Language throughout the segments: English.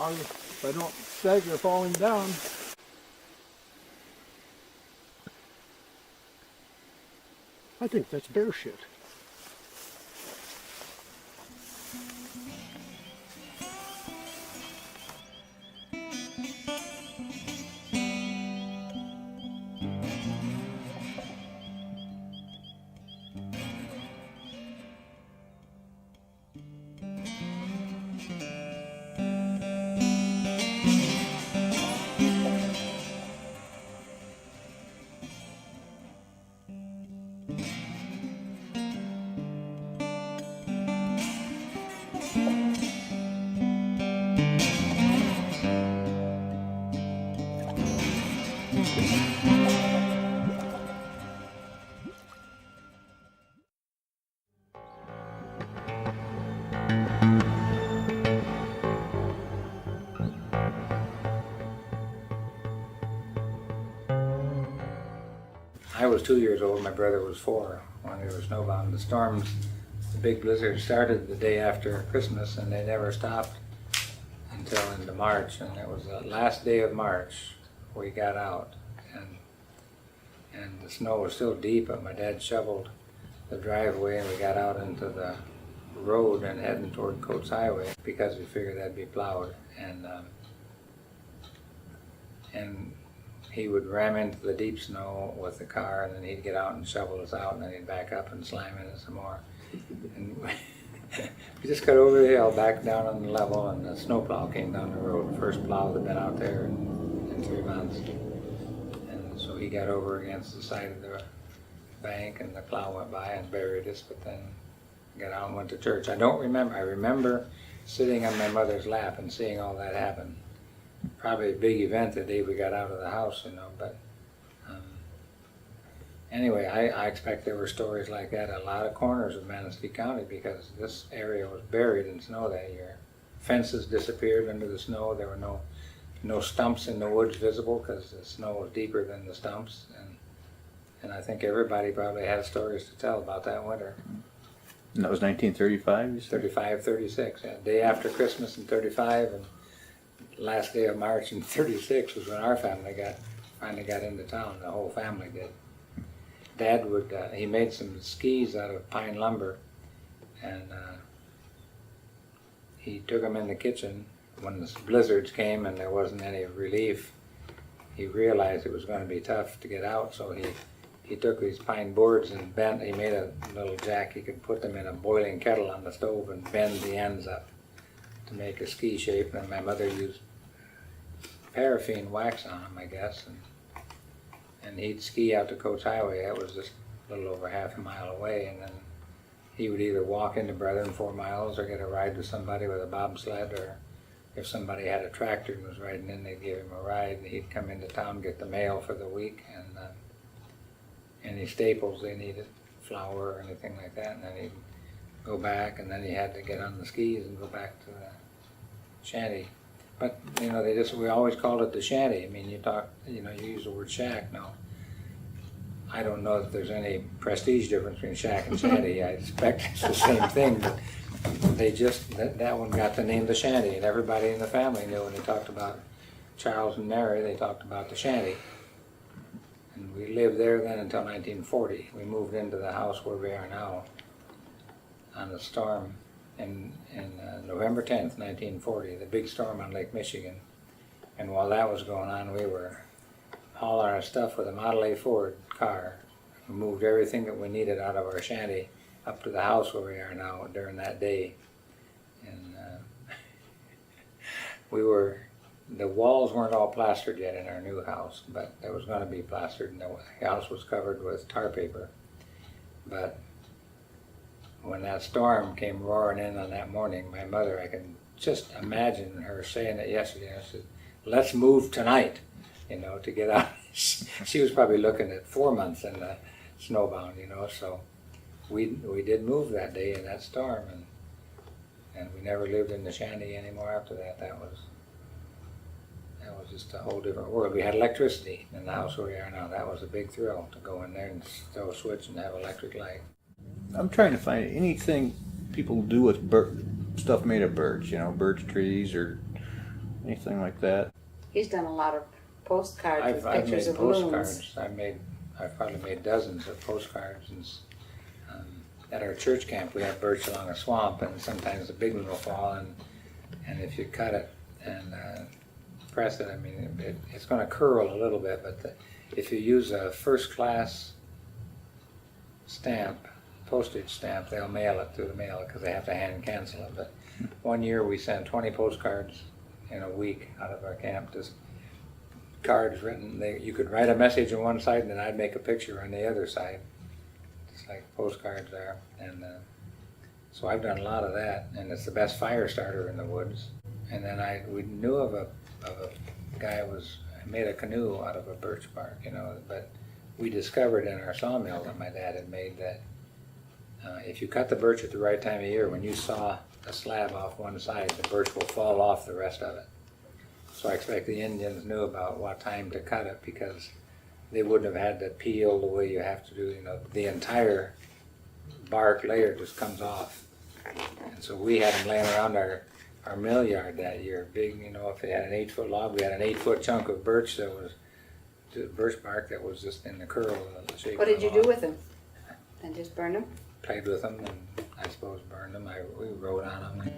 if I don't stagger falling down. I think that's bear shit. I was 2 years old, my brother was 4 when we were snowbound. The storms, the big blizzard started the day after Christmas and they never stopped until into March. And it was the last day of March we got out. And the snow was still deep, but my dad shoveled the driveway and we got out into the road and heading toward Coates Highway because we figured that'd be plowed. And he would ram into the deep snow with the car, and then he'd get out and shovel us out, and then he'd back up and slam in it some more. And we just got over the hill, back down on the level, and the snowplow came down the road. The first plow that had been out there in 3 months. And so he got over against the side of the bank, and the plow went by and buried us, but then got out and went to church. I remember sitting on my mother's lap and seeing all that happen. Probably a big event the day we got out of the house, you know, but anyway, I expect there were stories like that at a lot of corners of Manistee County because this area was buried in snow that year. Fences disappeared under the snow. There were no stumps in the woods visible because the snow was deeper than the stumps, and I think everybody probably had stories to tell about that winter. And that was 1935, you said? 35, 36, yeah. Day after Christmas in 35, and last day of March in 36 was when our family finally got into town. The whole family did. Dad he made some skis out of pine lumber, and he took them in the kitchen. When the blizzards came and there wasn't any relief, he realized it was going to be tough to get out, so he took these pine boards and he made a little jack. He could put them in a boiling kettle on the stove and bend the ends up to make a ski shape, and my mother used paraffin wax on them, I guess, and he'd ski out to Coates Highway. That was just a little over half a mile away, and then he would either walk into Brethren 4 miles or get a ride with somebody with a bobsled, or if somebody had a tractor and was riding in, they'd give him a ride, and he'd come into town, get the mail for the week, and any staples they needed, flour or anything like that, and then he'd go back, and then he had to get on the skis and go back to the shanty. But, you know, we always called it the shanty. I mean, you use the word shack now. I don't know if there's any prestige difference between shack and shanty. I expect it's the same thing, but that one got the name the shanty, and everybody in the family knew when they talked about Charles and Mary, they talked about the shanty. And we lived there then until 1940. We moved into the house where we are now on a storm in November 10th, 1940, the big storm on Lake Michigan. And while that was going on, we were hauling our stuff with a Model A Ford car. We moved everything that we needed out of our shanty up to the house where we are now during that day. And the walls weren't all plastered yet in our new house, but it was going to be plastered, and the house was covered with tar paper. But when that storm came roaring in on that morning, my mother, I can just imagine her saying it yesterday. I said, "Let's move tonight," to get out. She was probably looking at 4 months in the snowbound, so we did move that day in that storm, and we never lived in the shanty anymore after that. That was just a whole different world. We had electricity in the house where we are now. That was a big thrill to go in there and throw a switch and have electric light. I'm trying to find anything people do with stuff made of birch, birch trees or anything like that. He's done a lot of postcards with I've pictures made of loons. postcards. I've probably made dozens of postcards. And at our church camp, we have birch along a swamp, and sometimes the big one will fall, and if you cut it and press it, I mean, it's going to curl a little bit, but if you use a first-class stamp, postage stamp, they'll mail it through the mail because they have to hand cancel it. But one year we sent 20 postcards in a week out of our camp, just cards written. You could write a message on one side, and then I'd make a picture on the other side, just like postcards there. And so I've done a lot of that, and it's the best fire starter in the woods. And then we knew of a guy made a canoe out of a birch bark, but we discovered in our sawmill that my dad had made that if you cut the birch at the right time of year, when you saw a slab off one side, the birch will fall off the rest of it. So I expect the Indians knew about what time to cut it, because they wouldn't have had to peel the way you have to do, the entire bark layer just comes off. And so we had them laying around our mill yard that year, big, if they had an 8-foot log, we had an 8-foot chunk of birch that was birch bark that was just in the curl of the shape. What did you do with them? And just burn them? Played with them, and I suppose burned them. We wrote on them.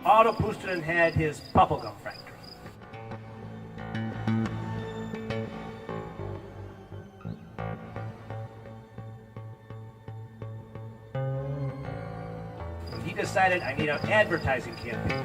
Otto Pusterman had his bubblegum factory. When he decided I need an advertising campaign.